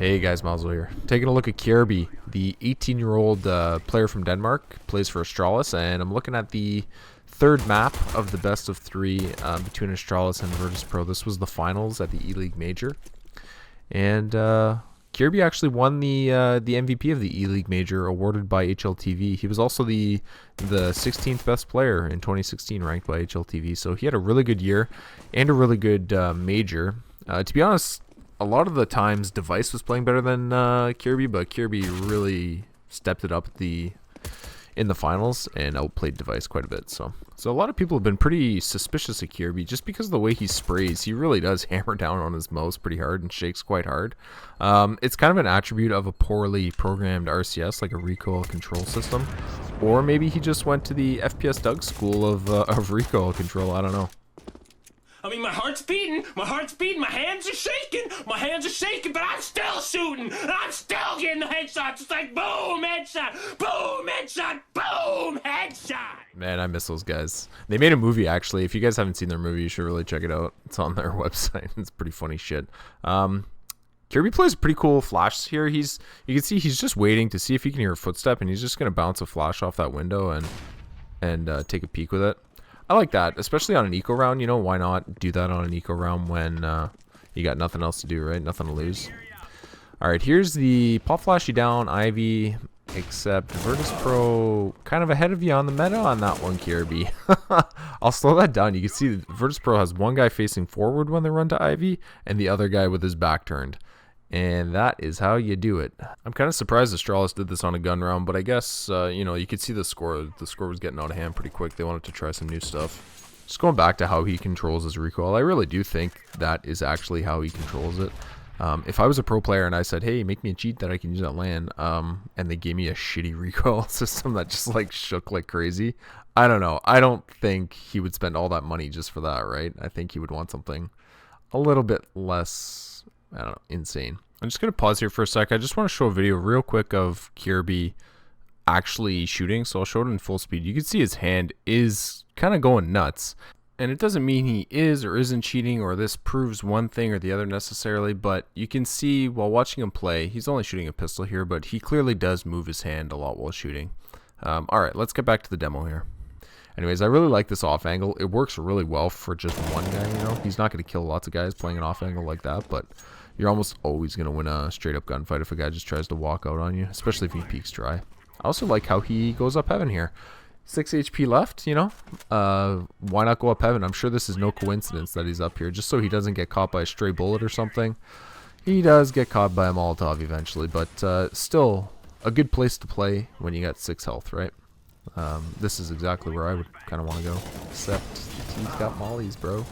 Hey guys, Mazel here. Taking a look at Kjaerbye, the 18-year-old player from Denmark, plays for Astralis, and I'm looking at the third map of the best of three between Astralis and Virtus.Pro. This was the finals at the E-League Major, and Kjaerbye actually won the MVP of the E-League Major, awarded by HLTV. He was also the 16th best player in 2016, ranked by HLTV. So he had a really good year and a really good major. To be honest, a lot of the times Device was playing better than Kjaerbye, but Kjaerbye really stepped it up in the finals and outplayed Device quite a bit. So a lot of people have been pretty suspicious of Kjaerbye just because of the way he sprays. He really does hammer down on his mouse pretty hard and shakes quite hard. It's kind of an attribute of a poorly programmed RCS, like a recoil control system, or maybe he just went to the FPS Doug school of recoil control. I don't know. I mean, my heart's beating, my hands are shaking, but I'm still shooting, and I'm still getting the headshots. It's like boom, headshot, boom, headshot, boom, headshot. Man, I miss those guys. They made a movie, actually. If you guys haven't seen their movie, you should really check it out. It's on their website. It's pretty funny shit. Kjaerbye plays a pretty cool flash here. You can see he's just waiting to see if he can hear a footstep, and he's just going to bounce a flash off that window and take a peek with it. I like that, especially on an eco round. You know, why not do that on an eco round when you got nothing else to do, right? Nothing to lose. All right, here's the pop flashy down Ivy, except Virtus.Pro kind of ahead of you on the meta on that one, Kjaerbye. I'll slow that down. You can see Virtus.Pro has one guy facing forward when they run to Ivy and the other guy with his back turned. And that is how you do it. I'm kind of surprised Astralis did this on a gun round, but I guess, you know, you could see the score. The score was getting out of hand pretty quick. They wanted to try some new stuff. Just going back to how he controls his recoil, I really do think that is actually how he controls it. If I was a pro player and I said, hey, make me a cheat that I can use at LAN, and they gave me a shitty recoil system that just, like, shook like crazy, I don't know. I don't think he would spend all that money just for that, right? I think he would want something a little bit less, I don't know, insane. I'm just going to pause here for a sec. I just want to show a video real quick of Kjaerbye actually shooting. So I'll show it in full speed. You can see his hand is kind of going nuts. And it doesn't mean he is or isn't cheating, or this proves one thing or the other necessarily. But you can see while watching him play, he's only shooting a pistol here, but he clearly does move his hand a lot while shooting. All right, let's get back to the demo here. Anyways, I really like this off angle. It works really well for just one guy, you know. He's not going to kill lots of guys playing an off angle like that, but you're almost always going to win a straight up gunfight if a guy just tries to walk out on you, especially if he peeks dry. I also like how he goes up heaven here. 6 HP left, you know. Why not go up heaven? I'm sure this is no coincidence that he's up here, just so he doesn't get caught by a stray bullet or something. He does get caught by a Molotov eventually, but still a good place to play when you got 6 health, right? This is exactly where I would kind of want to go, except he's got mollies, bro.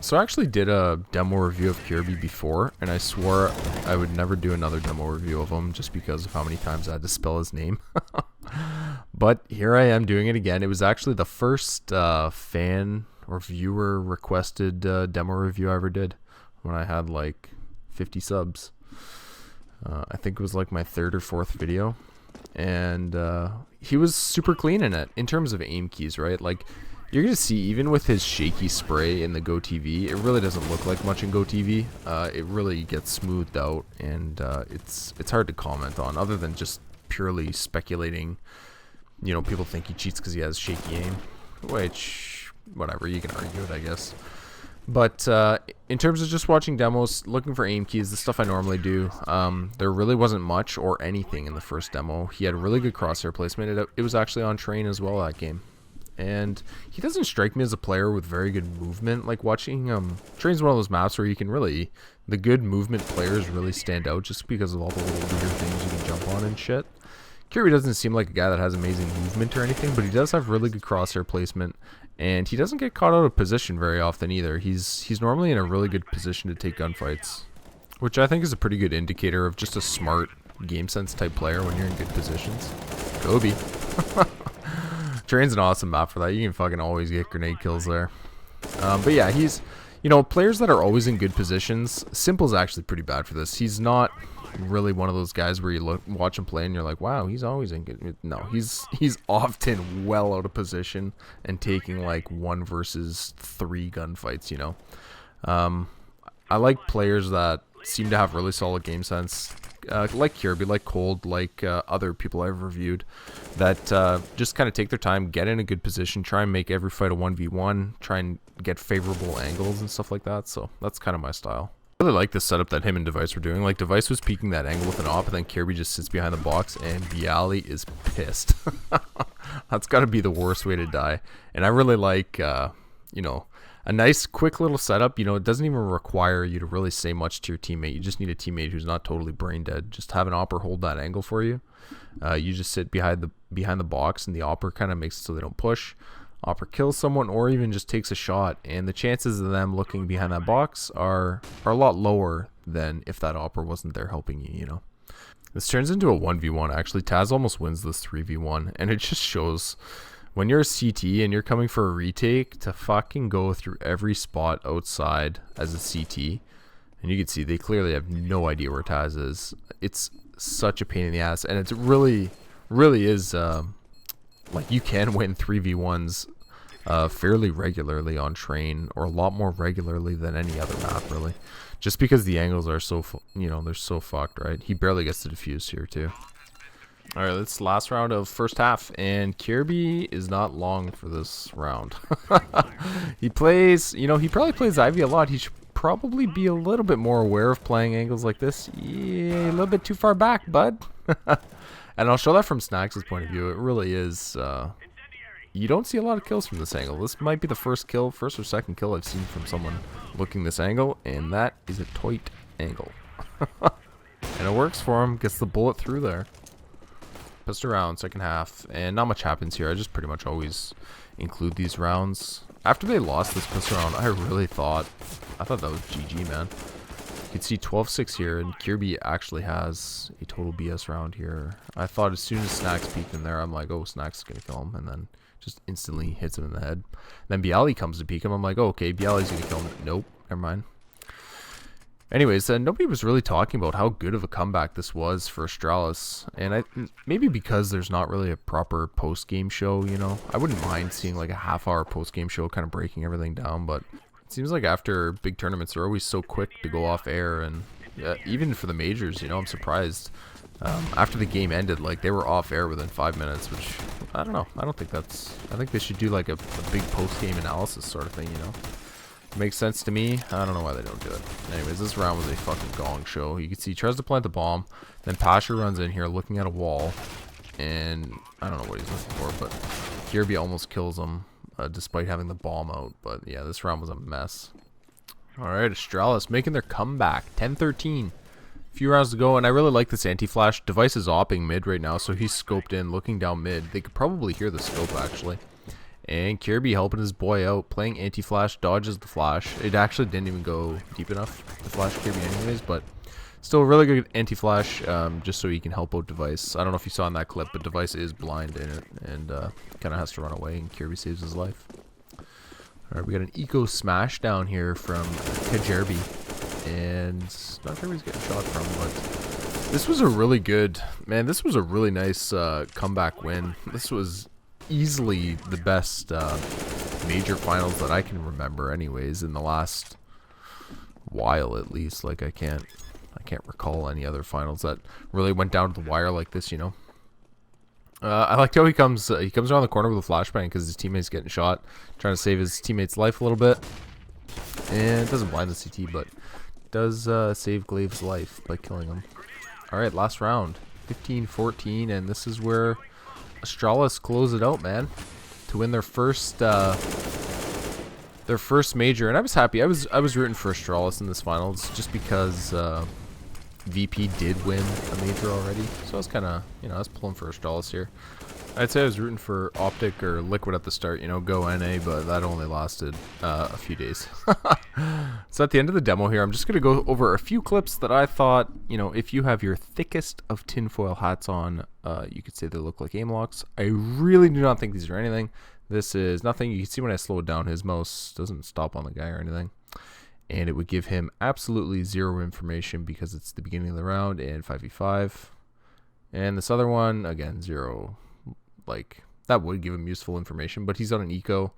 So I actually did a demo review of Kjaerbye before, and I swore I would never do another demo review of him just because of how many times I had to spell his name. But here I am doing it again. It was actually the first fan or viewer requested demo review I ever did when I had like 50 subs. I think it was like my 3rd or 4th video. And he was super clean in it in terms of aim keys, right? Like, you're going to see, even with his shaky spray in the GoTV, it really doesn't look like much in GoTV. It really gets smoothed out, and it's hard to comment on, other than just purely speculating. You know, people think he cheats because he has shaky aim, which, whatever, you can argue it, I guess. But in terms of just watching demos, looking for aim keys, the stuff I normally do, there really wasn't much or anything in the first demo. He had really good crosshair placement. It was actually on train as well that game. And he doesn't strike me as a player with very good movement. Like, watching Train's one of those maps where you can really, the good movement players really stand out just because of all the little weird things you can jump on and shit. Kjaerbye doesn't seem like a guy that has amazing movement or anything, but he does have really good crosshair placement, and he doesn't get caught out of position very often either. He's normally in a really good position to take gunfights, which I think is a pretty good indicator of just a smart game sense type player when you're in good positions. Kobe. Train's an awesome map for that. You can fucking always get grenade kills there. But yeah, he's, you know, players that are always in good positions. Simple's actually pretty bad for this. He's not really one of those guys where you watch him play and you're like, wow, he's always in good. No, he's often well out of position and taking like 1 versus 3 gunfights, you know. I like players that seem to have really solid game sense, like Kjaerbye, like Cold, like other people I've reviewed, that just kind of take their time, get in a good position, try and make every fight a 1v1, try and get favorable angles and stuff like that. So that's kind of my style. I really like the setup that him and Device were doing. Like, Device was peeking that angle with an op, and then Kjaerbye just sits behind the box, and Bialy is pissed. That's got to be the worst way to die. And I really like, you know, a nice, quick little setup. You know, it doesn't even require you to really say much to your teammate. You just need a teammate who's not totally brain dead. Just have an opper hold that angle for you. You just sit behind the box, and the opper kind of makes it so they don't push. Opper kills someone, or even just takes a shot, and the chances of them looking behind that box are a lot lower than if that opper wasn't there helping you, you know. This turns into a 1v1. Actually, Taz almost wins this 3v1, and it just shows when you're a CT and you're coming for a retake to fucking go through every spot outside as a CT, and you can see they clearly have no idea where Taz is. It's such a pain in the ass, and it's really is like, you can win 3v1s fairly regularly on train, or a lot more regularly than any other map, really, just because the angles are so, you know, they're so fucked, right? He barely gets to defuse here too. All right, that's the last round of first half, and Kjaerbye is not long for this round. He plays, you know, he probably plays Ivy a lot. He should probably be a little bit more aware of playing angles like this. Yeah, a little bit too far back, bud. And I'll show that from Snax' point of view. It really is, you don't see a lot of kills from this angle. This might be the first or second kill I've seen from someone looking this angle, and that is a tight angle. And it works for him, gets the bullet through there. Pistol round, second half, and not much happens here. I just pretty much always include these rounds. After they lost this pistol round, I thought that was GG, man. You can see 12-6 here, and Kjaerbye actually has a total BS round here. I thought as soon as Snax peeked in there, I'm like, oh, Snax is going to kill him, and then just instantly hits him in the head. Then Bialy comes to peek him. I'm like, oh, okay, Bialy's going to kill him. Nope, never mind. Anyways, nobody was really talking about how good of a comeback this was for Astralis, and maybe because there's not really a proper post-game show, you know. I wouldn't mind seeing like a half-hour post-game show kind of breaking everything down, but it seems like after big tournaments, they're always so quick to go off air, and even for the majors, you know, I'm surprised. After the game ended, like, they were off air within 5 minutes, which, I don't know. I think they should do like a big post-game analysis sort of thing, you know. Makes sense to me. I don't know why they don't do it. Anyways, this round was a fucking gong show. You can see he tries to plant the bomb, then Pasha runs in here looking at a wall, and I don't know what he's looking for, but Kjaerbye almost kills him despite having the bomb out. But yeah, this round was a mess. Alright, Astralis making their comeback. 10-13. A few rounds to go, and I really like this anti-flash. Device is opping mid right now, so he's scoped in, looking down mid. They could probably hear the scope, actually. And Kjaerbye helping his boy out, playing anti-flash, dodges the flash. It actually didn't even go deep enough to flash Kjaerbye anyways, but still a really good anti-flash, just so he can help out Device. I don't know if you saw in that clip, but Device is blind in it, and kind of has to run away, and Kjaerbye saves his life. Alright, we got an eco smash down here from Kjaerbye, and not sure where he's getting shot from, but this was a really good, man, this was a really nice comeback win. This was easily the best major finals that I can remember anyways, in the last while at least. Like, I can't recall any other finals that really went down to the wire like this, you know. I liked how he comes around the corner with a flashbang because his teammate's getting shot, trying to save his teammate's life a little bit, and it doesn't blind the CT, but does save Glaive's life by killing him. Alright, last round, 15-14, and this is where Astralis close it out, man, to win their first major, and I was happy. I was rooting for Astralis in this finals just because VP did win a major already, so I was kind of, you know, I was pulling for Astralis here. I'd say I was rooting for Optic or Liquid at the start, you know, go NA, but that only lasted a few days. So at the end of the demo here, I'm just going to go over a few clips that I thought, you know, if you have your thickest of tinfoil hats on, you could say they look like aim locks. I really do not think these are anything. This is nothing. You can see when I slow it down, his mouse doesn't stop on the guy or anything. And it would give him absolutely zero information because it's the beginning of the round and 5v5. And this other one, again, zero. Like, that would give him useful information, but he's on an eco.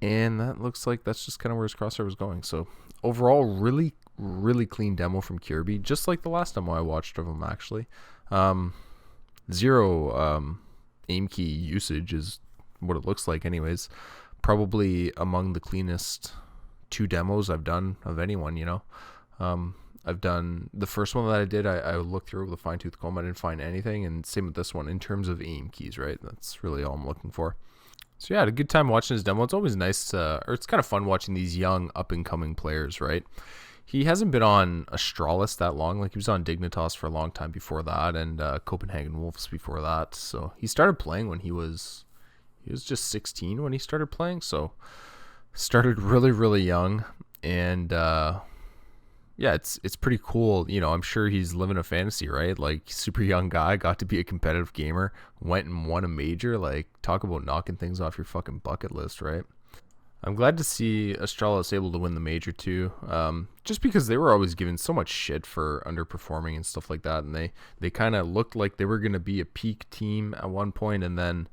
And that looks like that's just kind of where his crosshair was going. So overall, really, really clean demo from Kjaerbye, just like the last demo I watched of him, actually. Zero aim key usage is what it looks like anyways. Probably among the cleanest 2 demos I've done of anyone, you know. I've done the first one that I did, I looked through with a fine-tooth comb. I didn't find anything, and same with this one in terms of aim keys, right? That's really all I'm looking for. So yeah, I had a good time watching his demo. It's always nice or it's kind of fun watching these young up-and-coming players, right? He hasn't been on Astralis that long. Like, he was on Dignitas for a long time before that, and Copenhagen Wolves before that. So he started playing when he was just 16 when he started playing. So started really, really young, and yeah, it's pretty cool. You know, I'm sure he's living a fantasy, right? Like, super young guy, got to be a competitive gamer, went and won a major. Like, talk about knocking things off your fucking bucket list, right? I'm glad to see Astralis able to win the major too, just because they were always given so much shit for underperforming and stuff like that, and they kind of looked like they were going to be a peak team at one point, and then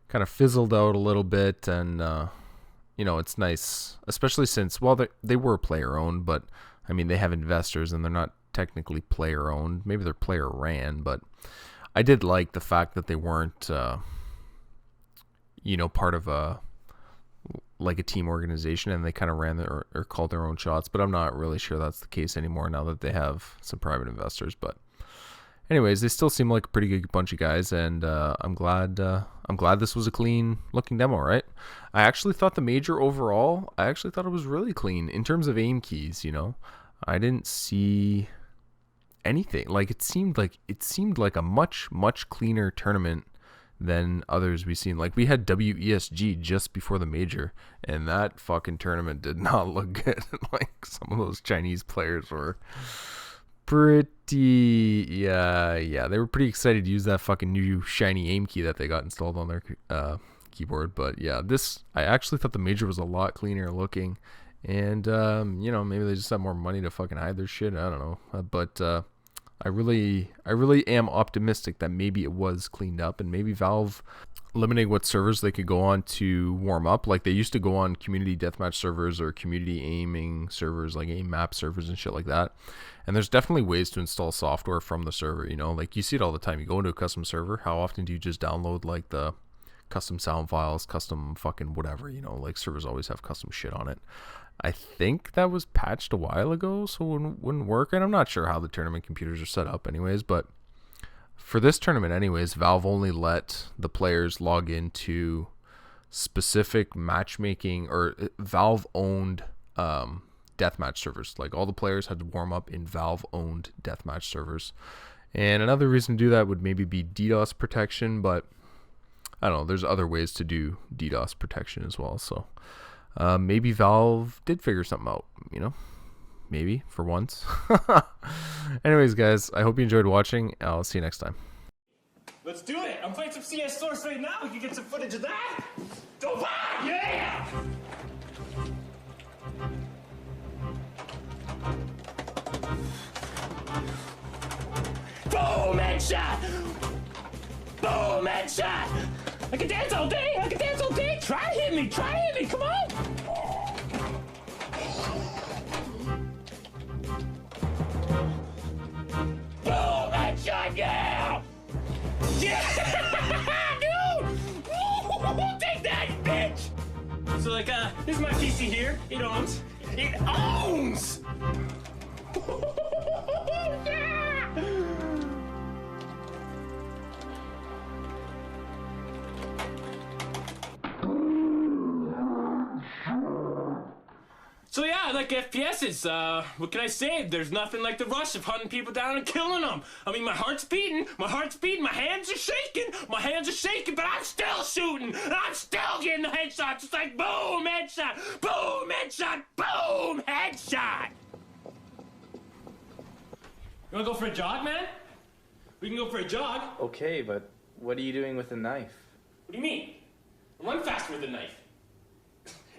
kind of fizzled out a little bit. And you know, it's nice, especially since, well, they were player owned, but I mean, they have investors and they're not technically player owned. Maybe they're player ran, but I did like the fact that they weren't, you know, part of a team organization, and they kind of ran their or called their own shots. But I'm not really sure that's the case anymore now that they have some private investors. But anyways, they still seem like a pretty good bunch of guys, and I'm glad this was a clean looking demo, right? I actually thought the major overall, I actually thought it was really clean in terms of aim keys. You know, I didn't see anything. Like, it seemed like a much cleaner tournament than others we've seen. Like, we had WESG just before the major, and that fucking tournament did not look good. Like, some of those Chinese players were pretty, yeah, they were pretty excited to use that fucking new shiny aim key that they got installed on their keyboard. But yeah, I actually thought the major was a lot cleaner looking, and you know, maybe they just have more money to fucking hide their shit. I don't know, but I really am optimistic that maybe it was cleaned up, and maybe Valve limiting what servers they could go on to warm up. Like, they used to go on community deathmatch servers or community aiming servers, like aim map servers and shit like that. And there's definitely ways to install software from the server, you know, like you see it all the time. You go into a custom server, how often do you just download like the custom sound files, custom fucking whatever, you know, like servers always have custom shit on it. I think that was patched a while ago, so it wouldn't work. And I'm not sure how the tournament computers are set up anyways, but for this tournament anyways, Valve only let the players log into specific matchmaking or Valve-owned deathmatch servers. Like, all the players had to warm up in Valve-owned deathmatch servers. And another reason to do that would maybe be DDoS protection, but I don't know, there's other ways to do DDoS protection as well, so maybe Valve did figure something out, you know, maybe for once. Anyways, guys, I hope you enjoyed watching. I'll see you next time. Let's do it. I'm playing some CS Source right now. We can get some footage of that. Go back, yeah! Boom, headshot! Boom, headshot! I can dance all day! I can dance all day! Try to hit me! Try to hit me! Come on! Boom, headshot! Yeah! Yeah! Dude! Take that, bitch! So, like, this is my PC here. It owns. It owns! So yeah, I like FPSs. What can I say? There's nothing like the rush of hunting people down and killing them. I mean, my heart's beating, my hands are shaking, but I'm still shooting, and I'm still getting the headshots. It's like boom, headshot, boom, headshot, boom, headshot. You wanna go for a jog, man? We can go for a jog. Okay, but what are you doing with a knife? What do you mean? I run faster with a knife.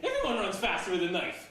Everyone runs faster with a knife.